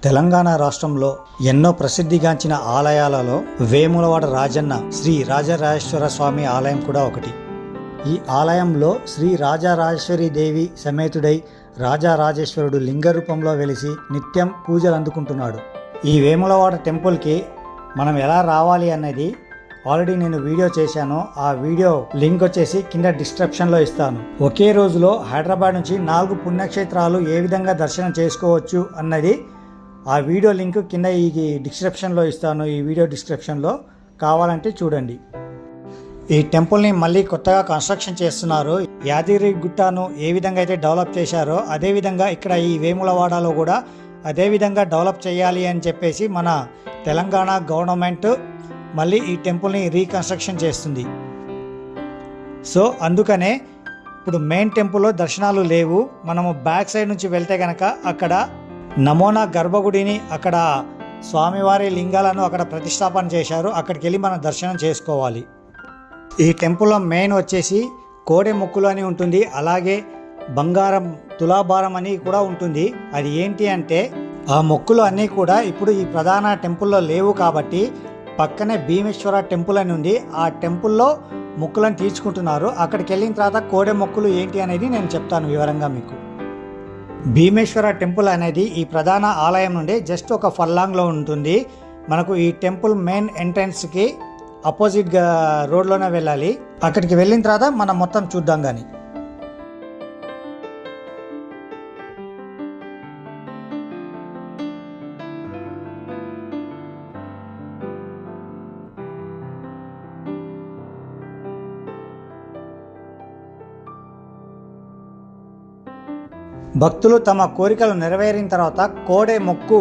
తెలంగాణ రాష్ట్రంలో ఎన్నో ప్రసిద్ధిగాంచిన ఆలయాలలో వేములవాడ రాజన్న శ్రీ రాజరాజేశ్వర స్వామి ఆలయం కూడా ఒకటి. ఈ ఆలయంలో శ్రీ రాజరాజేశ్వరి దేవి సమేతుడై రాజరాజేశ్వరుడు లింగ రూపంలో వెలిసి నిత్యం పూజలు అందుకుంటున్నాడు. ఈ వేములవాడ టెంపుల్కి మనం ఎలా రావాలి అనేది ఆల్రెడీ నేను వీడియో చేశాను. ఆ వీడియో లింక్ వచ్చేసి కింద డిస్క్రిప్షన్లో ఇస్తాను. ఒకే రోజులో హైదరాబాద్ నుంచి 4 పుణ్యక్షేత్రాలు ఏ విధంగా దర్శనం చేసుకోవచ్చు అన్నది ఆ వీడియో లింక్ కింద ఈ డిస్క్రిప్షన్లో ఇస్తాను. ఈ వీడియో డిస్క్రిప్షన్లో కావాలంటే చూడండి. ఈ టెంపుల్ని మళ్ళీ కొత్తగా కన్స్ట్రక్షన్ చేస్తున్నారు. యాదగిరి గుట్టను ఏ విధంగా అయితే డెవలప్ చేశారో అదేవిధంగా ఇక్కడ ఈ వేములవాడలో కూడా అదే విధంగా డెవలప్ చేయాలి అని చెప్పేసి మన తెలంగాణ గవర్నమెంట్ మళ్ళీ ఈ టెంపుల్ని రీకన్స్ట్రక్షన్ చేస్తుంది. సో అందుకనే ఇప్పుడు మెయిన్ టెంపుల్లో దర్శనాలు లేవు. మనము బ్యాక్ సైడ్ నుంచి వెళ్తే కనుక అక్కడ నమూనా గర్భగుడిని, అక్కడ స్వామివారి లింగాలను అక్కడ ప్రతిష్టాపన చేశారు. అక్కడికి వెళ్ళి మనం దర్శనం చేసుకోవాలి. ఈ టెంపుల్లో మెయిన్ వచ్చేసి కోడె మొక్కులు అని ఉంటుంది. అలాగే బంగారం తులాభారం అని కూడా ఉంటుంది. అది ఏంటి అంటే ఆ మొక్కులు అన్నీ కూడా ఇప్పుడు ఈ ప్రధాన టెంపుల్లో లేవు కాబట్టి పక్కనే భీమేశ్వర టెంపుల్ అని ఉంది. ఆ టెంపుల్లో మొక్కులను తీర్చుకుంటున్నారు. అక్కడికి వెళ్ళిన తర్వాత కోడె మొక్కులు ఏంటి అనేది నేను చెప్తాను వివరంగా మీకు. భీమేశ్వర టెంపుల్ అనేది ఈ ప్రధాన ఆలయం నుండి జస్ట్ ఒక ఫర్లాంగ్లో ఉంటుంది. మనకు ఈ టెంపుల్ మెయిన్ ఎంట్రన్స్కి అపోజిట్ రోడ్లోనే వెళ్ళాలి. అక్కడికి వెళ్ళిన తర్వాత మనం మొత్తం చూద్దాం. కానీ భక్తులు తమ కోరికలు నెరవేరిన తర్వాత కోడె మొక్కు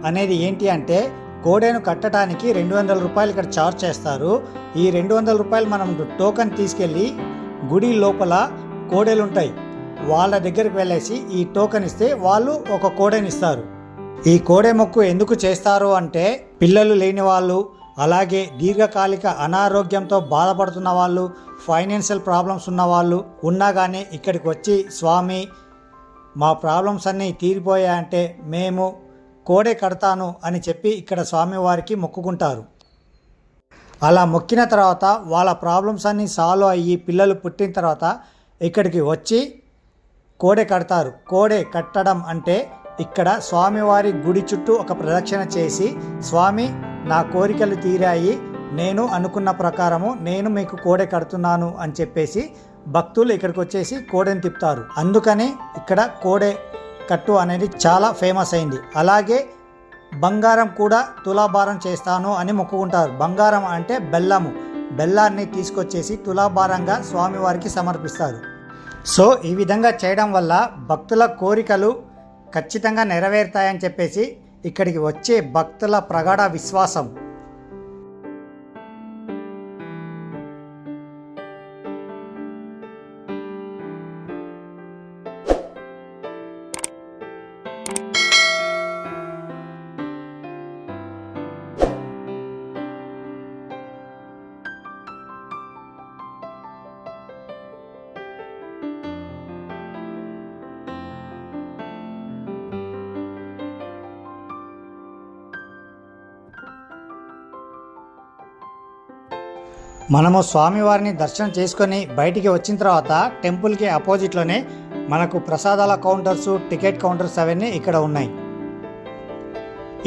అనేది ఏంటి అంటే కోడెను కట్టడానికి 200 రూపాయలు ఇక్కడ ఛార్జ్ చేస్తారు. ఈ 200 రూపాయలు మనం టోకెన్ తీసుకెళ్ళి గుడి లోపల కోడెలు ఉంటాయి, వాళ్ళ దగ్గరికి వెళ్ళేసి ఈ టోకెన్ ఇస్తే వాళ్ళు ఒక కోడెని ఇస్తారు. ఈ కోడె మొక్కు ఎందుకు చేస్తారు అంటే పిల్లలు లేని వాళ్ళు, అలాగే దీర్ఘకాలిక అనారోగ్యంతో బాధపడుతున్న వాళ్ళు, ఫైనాన్షియల్ ప్రాబ్లమ్స్ ఉన్న వాళ్ళు ఉన్నా కానీ ఇక్కడికి వచ్చి స్వామి మా ప్రాబ్లమ్స్ అన్నీ తీరిపోయాయంటే మేము కోడె కడతాను అని చెప్పి ఇక్కడ స్వామివారికి మొక్కుకుంటారు. అలా మొక్కిన తర్వాత వాళ్ళ ప్రాబ్లమ్స్ అన్నీ సాల్వ్ అయ్యి పిల్లలు పుట్టిన తర్వాత ఇక్కడికి వచ్చి కోడె కడతారు. కోడె కట్టడం అంటే ఇక్కడ స్వామివారి గుడి చుట్టూ ఒక ప్రదక్షిణ చేసి స్వామి నా కోరికలు తీరాయి, నేను అనుకున్న ప్రకారము నేను మీకు కోడె కడుతున్నాను అని చెప్పేసి భక్తులు ఇక్కడికి వచ్చేసి కోడెని తిప్పుతారు. అందుకని ఇక్కడ కోడె కట్టు అనేది చాలా ఫేమస్ అయింది. అలాగే బంగారం కూడా తులాభారం చేస్తాను అని మొక్కుకుంటారు. బంగారం అంటే బెల్లాన్ని తీసుకొచ్చేసి తులాభారంగా స్వామివారికి సమర్పిస్తారు. సో ఈ విధంగా చేయడం వల్ల భక్తుల కోరికలు ఖచ్చితంగా నెరవేరుతాయని చెప్పేసి ఇక్కడికి వచ్చే భక్తుల ప్రగాఢ విశ్వాసం. మనము స్వామివారిని దర్శనం చేసుకొని బయటికి వచ్చిన తర్వాత టెంపుల్కి అపోజిట్లోనే మనకు ప్రసాదాల కౌంటర్స్, టికెట్ కౌంటర్స్ అవన్నీ ఇక్కడ ఉన్నాయి.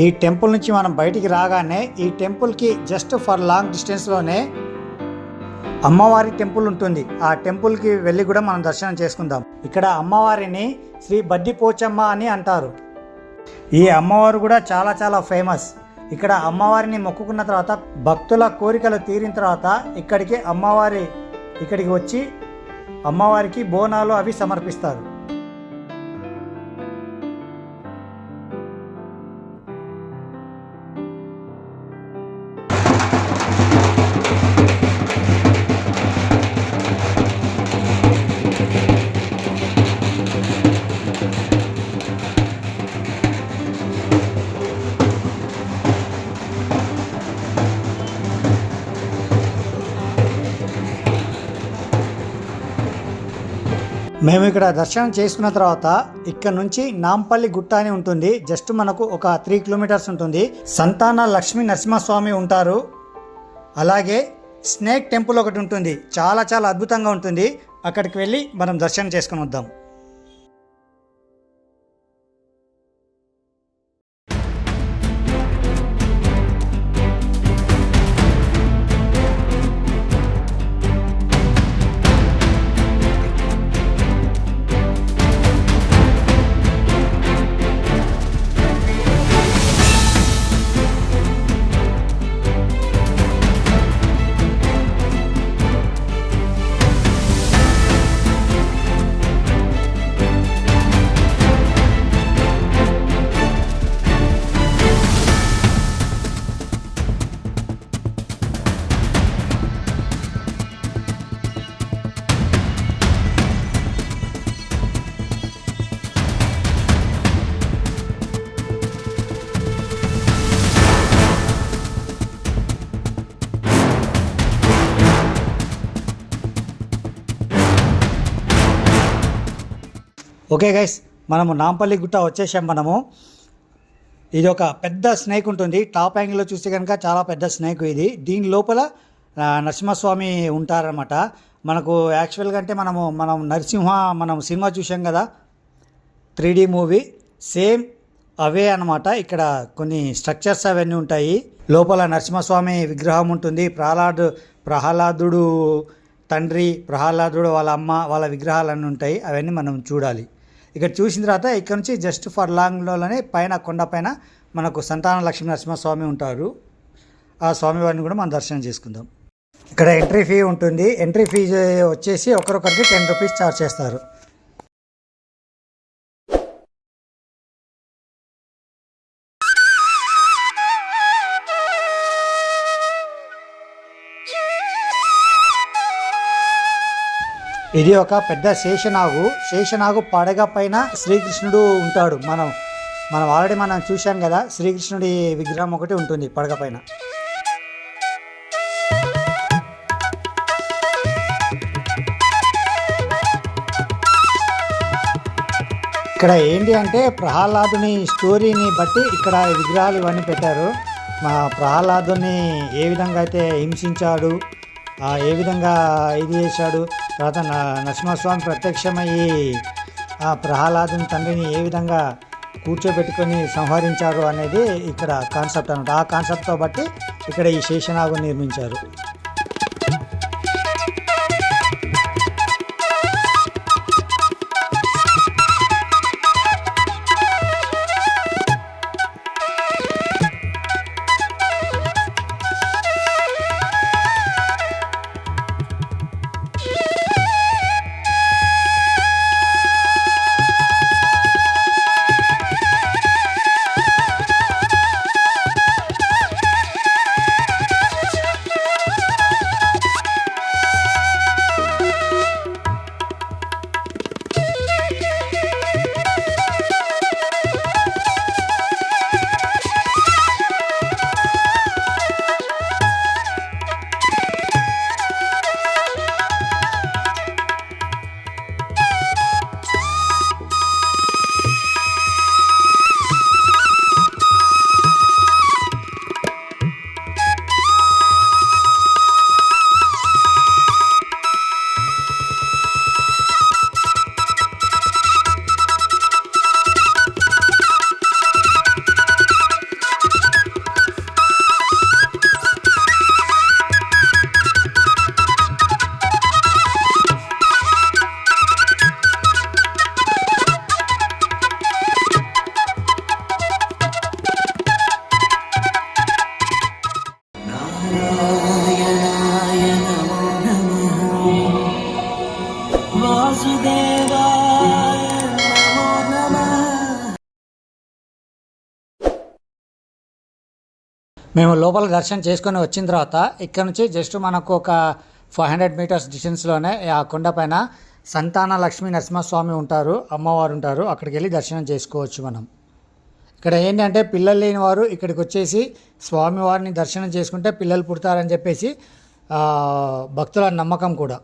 ఈ టెంపుల్ నుంచి మనం బయటికి రాగానే ఈ టెంపుల్కి జస్ట్ ఫర్ లాంగ్ డిస్టెన్స్లోనే అమ్మవారి టెంపుల్ ఉంటుంది. ఆ టెంపుల్కి వెళ్ళి కూడా మనం దర్శనం చేసుకుందాం. ఇక్కడ అమ్మవారిని శ్రీ బద్దిపోచమ్మ అని అంటారు. ఈ అమ్మవారు కూడా చాలా చాలా ఫేమస్. ఇక్కడ అమ్మవారిని మొక్కుకున్న తర్వాత భక్తుల కోరికలు తీరిన తర్వాత ఇక్కడికి వచ్చి అమ్మవారికి బోనాలు అవి సమర్పిస్తారు. మేము ఇక్కడ దర్శనం చేసుకున్న తర్వాత ఇక్కడ నుంచి నాంపల్లి గుట్ట అని ఉంటుంది. జస్ట్ మనకు ఒక 3 కిలోమీటర్స్ ఉంటుంది. సంతాన లక్ష్మీ నరసింహస్వామి ఉంటారు. అలాగే స్నేక్ టెంపుల్ ఒకటి ఉంటుంది. చాలా చాలా అద్భుతంగా ఉంటుంది. అక్కడికి వెళ్ళి మనం దర్శనం చేసుకుని వద్దాం. ఓకే గైస్, మనము నాంపల్లి గుట్ట వచ్చేసాం. ఇది ఒక పెద్ద స్నేక్ ఉంటుంది. టాప్ యాంగిల్లో చూస్తే కనుక చాలా పెద్ద స్నేక్ ఇది. దీని లోపల నరసింహస్వామి ఉంటారనమాట. మనకు యాక్చువల్గా అంటే మనం సినిమా చూసాం కదా, 3D మూవీ, సేమ్ అవే అనమాట. ఇక్కడ కొన్ని స్ట్రక్చర్స్ అవన్నీ ఉంటాయి. లోపల నరసింహస్వామి విగ్రహం ఉంటుంది. ప్రహ్లాదుడు తండ్రి, ప్రహ్లాదుడు వాళ్ళ అమ్మ, వాళ్ళ విగ్రహాలన్నీ ఉంటాయి. అవన్నీ మనం చూడాలి. ఇక్కడ చూసిన తర్వాత ఇక్కడ నుంచి జస్ట్ ఫర్ లాంగ్లోనే పైన కొండ పైన మనకు సంతాన లక్ష్మీ నరసింహస్వామి ఉంటారు. ఆ స్వామివారిని కూడా మనం దర్శనం చేసుకుందాం. ఇక్కడ ఎంట్రీ ఫీ ఉంటుంది. ఎంట్రీ ఫీజు వచ్చేసి ఒకరొకరికి 10 రూపీస్ ఛార్జ్ చేస్తారు. ఇది ఒక పెద్ద శేషనాగు పడగ పైన శ్రీకృష్ణుడు ఉంటాడు. మనం ఆల్రెడీ చూసాం కదా, శ్రీకృష్ణుడి విగ్రహం ఒకటి ఉంటుంది పడగ పైన. ఇక్కడ ఏంటి అంటే ప్రహ్లాదుని స్టోరీని బట్టి ఇక్కడ విగ్రహాలు ఇవన్నీ పెట్టారు. ప్రహ్లాదుని ఏ విధంగా అయితే హింసించాడు, ఏ విధంగా ఇది చేశాడు, తర్వాత నరసింహస్వామి ప్రత్యక్షమయ్యి ఆ ప్రహ్లాదుని తండ్రిని ఏ విధంగా కూర్చోబెట్టుకొని సంహరించారు అనేది ఇక్కడ కాన్సెప్ట్ అనమాట. ఆ కాన్సెప్ట్తో బట్టి ఇక్కడ ఈ శేషనాగు నిర్మించారు. మేము లోపల దర్శనం చేసుకొని వచ్చిన తర్వాత ఇక్కడ నుంచి జస్ట్ మనకు ఒక 500 మీటర్స్ డిస్టెన్స్లోనే ఆ కొండ పైన సంతాన లక్ష్మీ నరసింహస్వామి ఉంటారు, అమ్మవారు ఉంటారు. అక్కడికి వెళ్ళి దర్శనం చేసుకోవచ్చు మనం. ఇక్కడ ఏంటంటే పిల్లలు లేని వారు ఇక్కడికి వచ్చేసి స్వామివారిని దర్శనం చేసుకుంటే పిల్లలు పుడతారని చెప్పేసి భక్తుల నమ్మకం కూడా.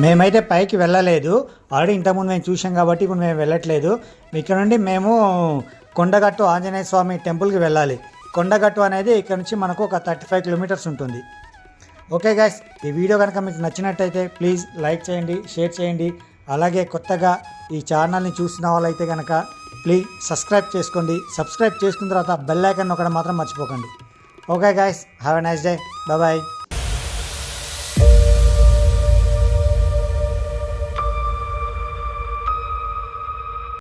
మేమైతే పైకి వెళ్ళలేదు, ఆల్రెడీ ఇంతకుముందు మేము చూసాం కాబట్టి ఇప్పుడు మేము వెళ్ళట్లేదు. ఇక్కడ నుండి మేము కొండగట్టు ఆంజనేయ స్వామి టెంపుల్కి వెళ్ళాలి. కొండగట్టు అనేది ఇక్కడ నుంచి మనకు ఒక 35 కిలోమీటర్స్ ఉంటుంది. ఓకే గైస్, ఈ వీడియో కనుక మీకు నచ్చినట్టయితే ప్లీజ్ లైక్ చేయండి, షేర్ చేయండి. అలాగే కొత్తగా ఈ ఛానల్ని చూసిన వాళ్ళైతే కనుక ప్లీజ్ సబ్స్క్రైబ్ చేసుకోండి. సబ్స్క్రైబ్ చేసుకున్న తర్వాత బెల్ ఐకాన్ నొక్కడం మాత్రం మర్చిపోకండి. Okay guys, have a nice day, bye.